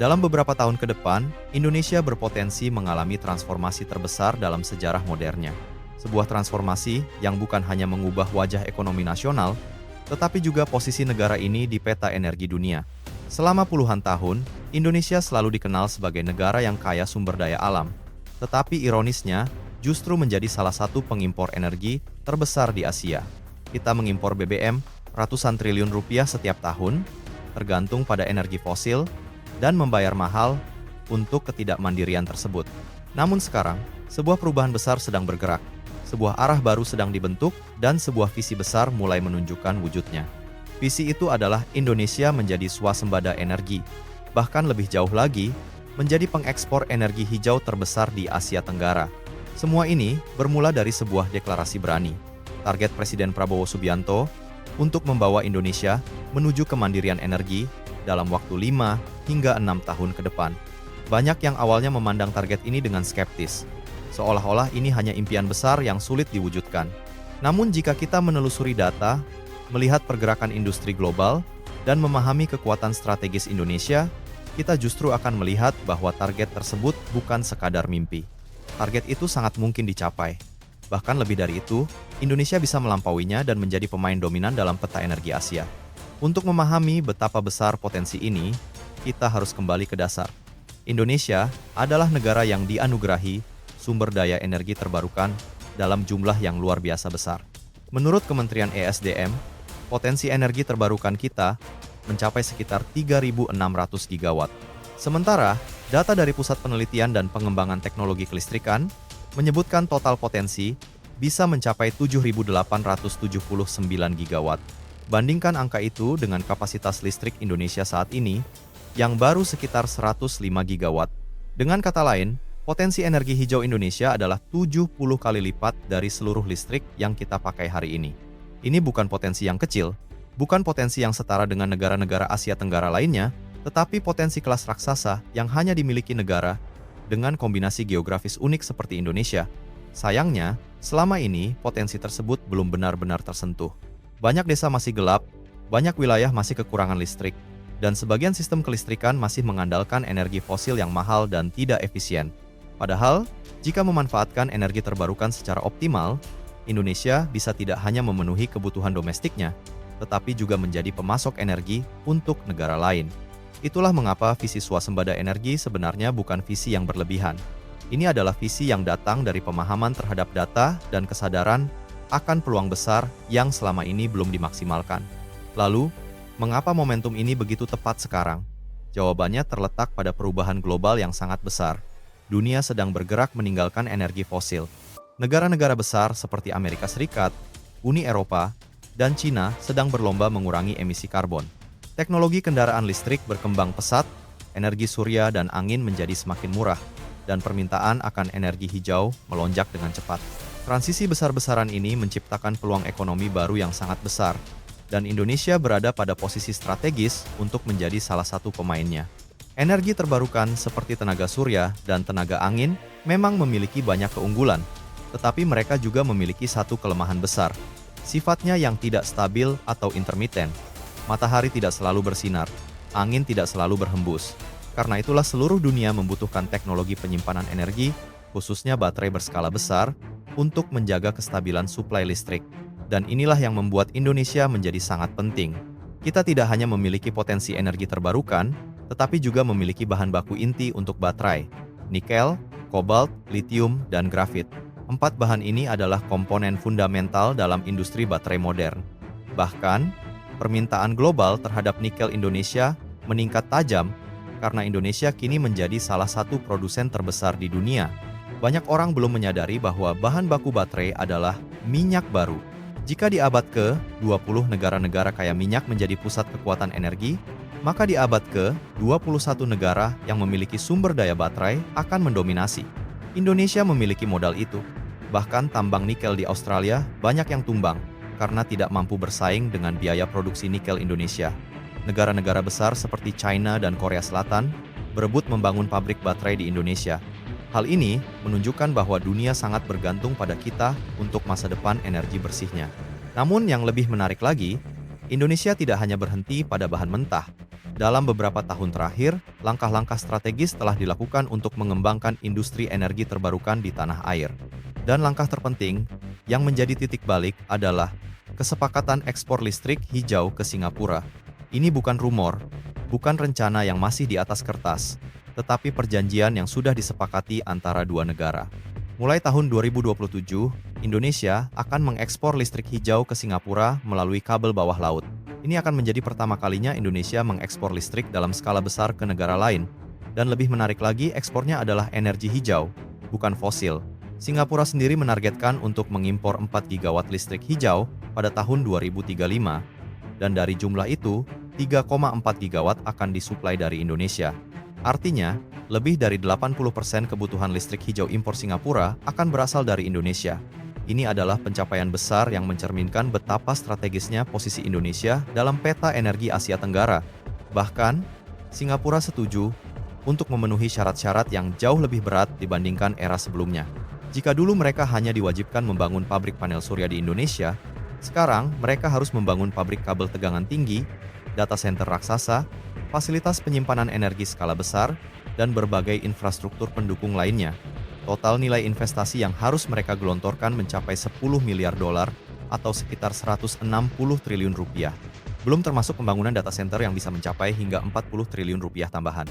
Dalam beberapa tahun ke depan, Indonesia berpotensi mengalami transformasi terbesar dalam sejarah modernnya. Sebuah transformasi yang bukan hanya mengubah wajah ekonomi nasional, tetapi juga posisi negara ini di peta energi dunia. Selama puluhan tahun, Indonesia selalu dikenal sebagai negara yang kaya sumber daya alam. Tetapi ironisnya, justru menjadi salah satu pengimpor energi terbesar di Asia. Kita mengimpor BBM ratusan triliun rupiah setiap tahun, tergantung pada energi fosil, dan membayar mahal untuk ketidakmandirian tersebut. Namun sekarang, sebuah perubahan besar sedang bergerak. Sebuah arah baru sedang dibentuk, dan sebuah visi besar mulai menunjukkan wujudnya. Visi itu adalah Indonesia menjadi swasembada energi. Bahkan lebih jauh lagi, menjadi pengekspor energi hijau terbesar di Asia Tenggara. Semua ini bermula dari sebuah deklarasi berani. Target Presiden Prabowo Subianto untuk membawa Indonesia menuju kemandirian energi dalam waktu 5 hingga 6 tahun ke depan. Banyak yang awalnya memandang target ini dengan skeptis, seolah-olah ini hanya impian besar yang sulit diwujudkan. Namun jika kita menelusuri data, melihat pergerakan industri global, dan memahami kekuatan strategis Indonesia, kita justru akan melihat bahwa target tersebut bukan sekadar mimpi. Target itu sangat mungkin dicapai. Bahkan lebih dari itu, Indonesia bisa melampauinya dan menjadi pemain dominan dalam peta energi Asia. Untuk memahami betapa besar potensi ini, kita harus kembali ke dasar. Indonesia adalah negara yang dianugerahi sumber daya energi terbarukan dalam jumlah yang luar biasa besar. Menurut Kementerian ESDM, potensi energi terbarukan kita mencapai sekitar 3.600 gigawatt. Sementara, data dari Pusat Penelitian dan Pengembangan Teknologi Kelistrikan menyebutkan total potensi bisa mencapai 7.879 gigawatt. Bandingkan angka itu dengan kapasitas listrik Indonesia saat ini, yang baru sekitar 105 gigawatt. Dengan kata lain, potensi energi hijau Indonesia adalah 70 kali lipat dari seluruh listrik yang kita pakai hari ini. Ini bukan potensi yang kecil, bukan potensi yang setara dengan negara-negara Asia Tenggara lainnya, tetapi potensi kelas raksasa yang hanya dimiliki negara dengan kombinasi geografis unik seperti Indonesia. Sayangnya, selama ini potensi tersebut belum benar-benar tersentuh. Banyak desa masih gelap, banyak wilayah masih kekurangan listrik, dan sebagian sistem kelistrikan masih mengandalkan energi fosil yang mahal dan tidak efisien. Padahal, jika memanfaatkan energi terbarukan secara optimal, Indonesia bisa tidak hanya memenuhi kebutuhan domestiknya, tetapi juga menjadi pemasok energi untuk negara lain. Itulah mengapa visi swasembada energi sebenarnya bukan visi yang berlebihan. Ini adalah visi yang datang dari pemahaman terhadap data dan kesadaran akan peluang besar yang selama ini belum dimaksimalkan. Lalu, mengapa momentum ini begitu tepat sekarang? Jawabannya terletak pada perubahan global yang sangat besar. Dunia sedang bergerak meninggalkan energi fosil. Negara-negara besar seperti Amerika Serikat, Uni Eropa, dan Cina sedang berlomba mengurangi emisi karbon. Teknologi kendaraan listrik berkembang pesat, energi surya dan angin menjadi semakin murah, dan permintaan akan energi hijau melonjak dengan cepat. Transisi besar-besaran ini menciptakan peluang ekonomi baru yang sangat besar, dan Indonesia berada pada posisi strategis untuk menjadi salah satu pemainnya. Energi terbarukan seperti tenaga surya dan tenaga angin memang memiliki banyak keunggulan, tetapi mereka juga memiliki satu kelemahan besar, sifatnya yang tidak stabil atau intermiten. Matahari tidak selalu bersinar, angin tidak selalu berhembus. Karena itulah seluruh dunia membutuhkan teknologi penyimpanan energi, khususnya baterai berskala besar, untuk menjaga kestabilan suplai listrik. Dan inilah yang membuat Indonesia menjadi sangat penting. Kita tidak hanya memiliki potensi energi terbarukan, tetapi juga memiliki bahan baku inti untuk baterai, nikel, kobalt, litium, dan grafit. 4 bahan ini adalah komponen fundamental dalam industri baterai modern. Bahkan, permintaan global terhadap nikel Indonesia meningkat tajam karena Indonesia kini menjadi salah satu produsen terbesar di dunia. Banyak orang belum menyadari bahwa bahan baku baterai adalah minyak baru. Jika di abad ke-20 negara-negara kaya minyak menjadi pusat kekuatan energi, maka di abad ke-21 negara yang memiliki sumber daya baterai akan mendominasi. Indonesia memiliki modal itu. Bahkan tambang nikel di Australia banyak yang tumbang karena tidak mampu bersaing dengan biaya produksi nikel Indonesia. Negara-negara besar seperti China dan Korea Selatan berebut membangun pabrik baterai di Indonesia. Hal ini menunjukkan bahwa dunia sangat bergantung pada kita untuk masa depan energi bersihnya. Namun yang lebih menarik lagi, Indonesia tidak hanya berhenti pada bahan mentah. Dalam beberapa tahun terakhir, langkah-langkah strategis telah dilakukan untuk mengembangkan industri energi terbarukan di tanah air. Dan langkah terpenting yang menjadi titik balik adalah kesepakatan ekspor listrik hijau ke Singapura. Ini bukan rumor, bukan rencana yang masih di atas kertas, tetapi perjanjian yang sudah disepakati antara dua negara. Mulai tahun 2027, Indonesia akan mengekspor listrik hijau ke Singapura melalui kabel bawah laut. Ini akan menjadi pertama kalinya Indonesia mengekspor listrik dalam skala besar ke negara lain. Dan lebih menarik lagi, ekspornya adalah energi hijau, bukan fosil. Singapura sendiri menargetkan untuk mengimpor 4 gigawatt listrik hijau pada tahun 2035. Dan dari jumlah itu, 3,4 gigawatt akan disuplai dari Indonesia. Artinya, lebih dari 80% kebutuhan listrik hijau impor Singapura akan berasal dari Indonesia. Ini adalah pencapaian besar yang mencerminkan betapa strategisnya posisi Indonesia dalam peta energi Asia Tenggara. Bahkan, Singapura setuju untuk memenuhi syarat-syarat yang jauh lebih berat dibandingkan era sebelumnya. Jika dulu mereka hanya diwajibkan membangun pabrik panel surya di Indonesia, sekarang mereka harus membangun pabrik kabel tegangan tinggi, data center raksasa, fasilitas penyimpanan energi skala besar, dan berbagai infrastruktur pendukung lainnya. Total nilai investasi yang harus mereka gelontorkan mencapai 10 miliar dolar atau sekitar 160 triliun rupiah. Belum termasuk pembangunan data center yang bisa mencapai hingga 40 triliun rupiah tambahan.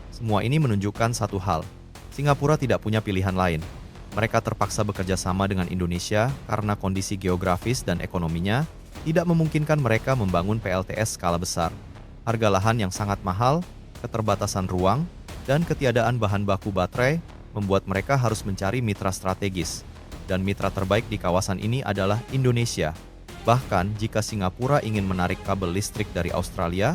Semua ini menunjukkan satu hal, Singapura tidak punya pilihan lain. Mereka terpaksa bekerja sama dengan Indonesia karena kondisi geografis dan ekonominya tidak memungkinkan mereka membangun PLTS skala besar. Harga lahan yang sangat mahal, keterbatasan ruang, dan ketiadaan bahan baku baterai membuat mereka harus mencari mitra strategis. Dan mitra terbaik di kawasan ini adalah Indonesia. Bahkan jika Singapura ingin menarik kabel listrik dari Australia,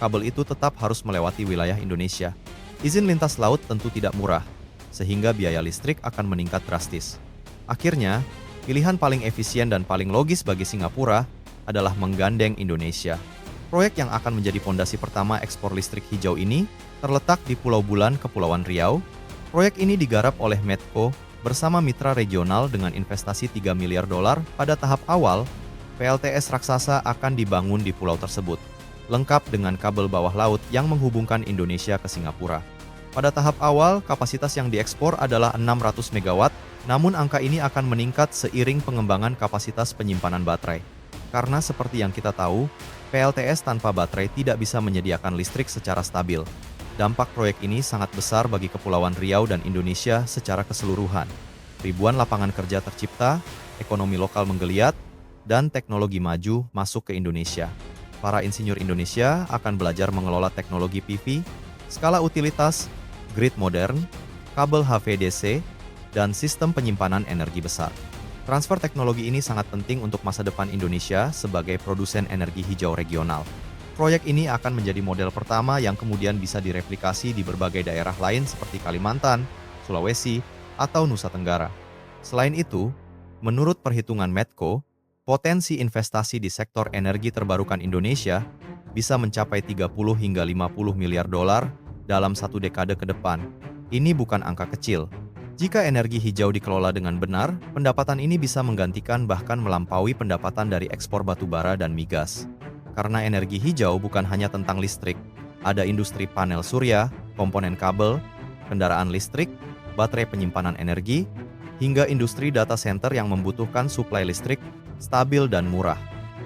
kabel itu tetap harus melewati wilayah Indonesia. Izin lintas laut tentu tidak murah, sehingga biaya listrik akan meningkat drastis. Akhirnya, pilihan paling efisien dan paling logis bagi Singapura adalah menggandeng Indonesia. Proyek yang akan menjadi fondasi pertama ekspor listrik hijau ini terletak di Pulau Bulan, Kepulauan Riau. Proyek ini digarap oleh Medco bersama mitra regional dengan investasi 3 miliar dolar. Pada tahap awal, PLTS raksasa akan dibangun di pulau tersebut, lengkap dengan kabel bawah laut yang menghubungkan Indonesia ke Singapura. Pada tahap awal, kapasitas yang diekspor adalah 600 megawatt, namun angka ini akan meningkat seiring pengembangan kapasitas penyimpanan baterai. Karena seperti yang kita tahu, PLTS tanpa baterai tidak bisa menyediakan listrik secara stabil. Dampak proyek ini sangat besar bagi Kepulauan Riau dan Indonesia secara keseluruhan. Ribuan lapangan kerja tercipta, ekonomi lokal menggeliat, dan teknologi maju masuk ke Indonesia. Para insinyur Indonesia akan belajar mengelola teknologi PV, skala utilitas, grid modern, kabel HVDC, dan sistem penyimpanan energi besar. Transfer teknologi ini sangat penting untuk masa depan Indonesia sebagai produsen energi hijau regional. Proyek ini akan menjadi model pertama yang kemudian bisa direplikasi di berbagai daerah lain seperti Kalimantan, Sulawesi, atau Nusa Tenggara. Selain itu, menurut perhitungan Medco, potensi investasi di sektor energi terbarukan Indonesia bisa mencapai 30 hingga 50 miliar dolar dalam satu dekade ke depan. Ini bukan angka kecil. Jika energi hijau dikelola dengan benar, pendapatan ini bisa menggantikan bahkan melampaui pendapatan dari ekspor batu bara dan migas. Karena energi hijau bukan hanya tentang listrik, ada industri panel surya, komponen kabel, kendaraan listrik, baterai penyimpanan energi, hingga industri data center yang membutuhkan suplai listrik stabil dan murah.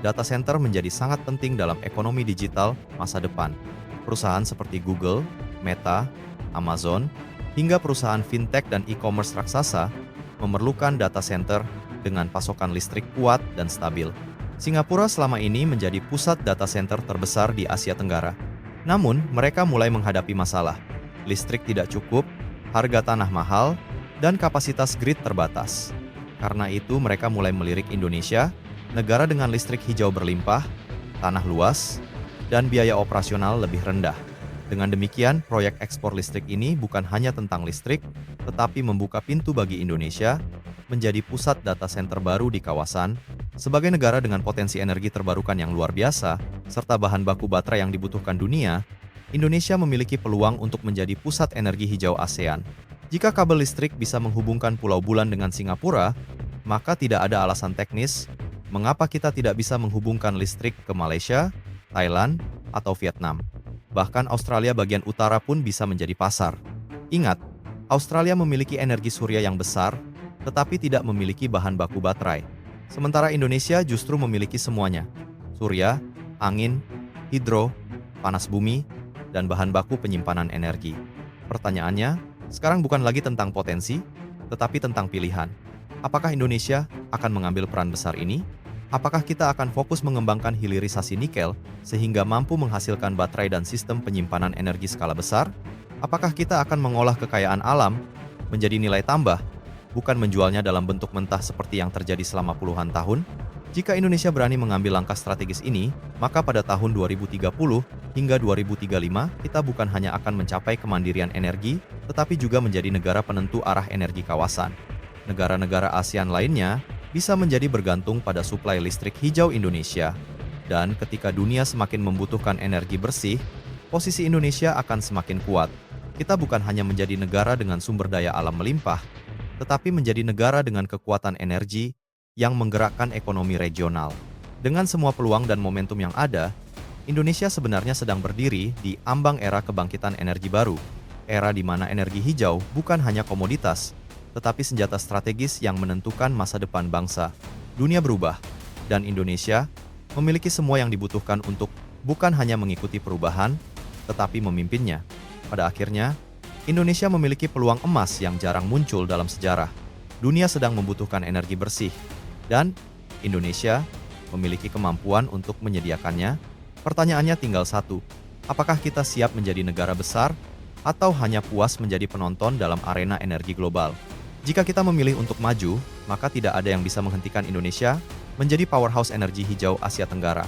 Data center menjadi sangat penting dalam ekonomi digital masa depan. Perusahaan seperti Google, Meta, Amazon, hingga perusahaan fintech dan e-commerce raksasa memerlukan data center dengan pasokan listrik kuat dan stabil. Singapura selama ini menjadi pusat data center terbesar di Asia Tenggara. Namun, mereka mulai menghadapi masalah. Listrik tidak cukup, harga tanah mahal, dan kapasitas grid terbatas. Karena itu, mereka mulai melirik Indonesia, negara dengan listrik hijau berlimpah, tanah luas, dan biaya operasional lebih rendah. Dengan demikian, proyek ekspor listrik ini bukan hanya tentang listrik, tetapi membuka pintu bagi Indonesia menjadi pusat data center baru di kawasan. Sebagai negara dengan potensi energi terbarukan yang luar biasa, serta bahan baku baterai yang dibutuhkan dunia, Indonesia memiliki peluang untuk menjadi pusat energi hijau ASEAN. Jika kabel listrik bisa menghubungkan Pulau Bulan dengan Singapura, maka tidak ada alasan teknis mengapa kita tidak bisa menghubungkan listrik ke Malaysia, Thailand, atau Vietnam. Bahkan Australia bagian utara pun bisa menjadi pasar. Ingat, Australia memiliki energi surya yang besar, tetapi tidak memiliki bahan baku baterai. Sementara Indonesia justru memiliki semuanya: surya, angin, hidro, panas bumi, dan bahan baku penyimpanan energi. Pertanyaannya, sekarang bukan lagi tentang potensi, tetapi tentang pilihan. Apakah Indonesia akan mengambil peran besar ini? Apakah kita akan fokus mengembangkan hilirisasi nikel sehingga mampu menghasilkan baterai dan sistem penyimpanan energi skala besar? Apakah kita akan mengolah kekayaan alam menjadi nilai tambah, bukan menjualnya dalam bentuk mentah seperti yang terjadi selama puluhan tahun? Jika Indonesia berani mengambil langkah strategis ini, maka pada tahun 2030 hingga 2035 kita bukan hanya akan mencapai kemandirian energi, tetapi juga menjadi negara penentu arah energi kawasan. Negara-negara ASEAN lainnya bisa menjadi bergantung pada suplai listrik hijau Indonesia. Dan ketika dunia semakin membutuhkan energi bersih, posisi Indonesia akan semakin kuat. Kita bukan hanya menjadi negara dengan sumber daya alam melimpah, tetapi menjadi negara dengan kekuatan energi yang menggerakkan ekonomi regional. Dengan semua peluang dan momentum yang ada, Indonesia sebenarnya sedang berdiri di ambang era kebangkitan energi baru. Era di mana energi hijau bukan hanya komoditas, tetapi senjata strategis yang menentukan masa depan bangsa. Dunia berubah, dan Indonesia memiliki semua yang dibutuhkan untuk bukan hanya mengikuti perubahan, tetapi memimpinnya. Pada akhirnya, Indonesia memiliki peluang emas yang jarang muncul dalam sejarah. Dunia sedang membutuhkan energi bersih, dan Indonesia memiliki kemampuan untuk menyediakannya. Pertanyaannya tinggal satu: apakah kita siap menjadi negara besar, atau hanya puas menjadi penonton dalam arena energi global? Jika kita memilih untuk maju, maka tidak ada yang bisa menghentikan Indonesia menjadi powerhouse energi hijau Asia Tenggara.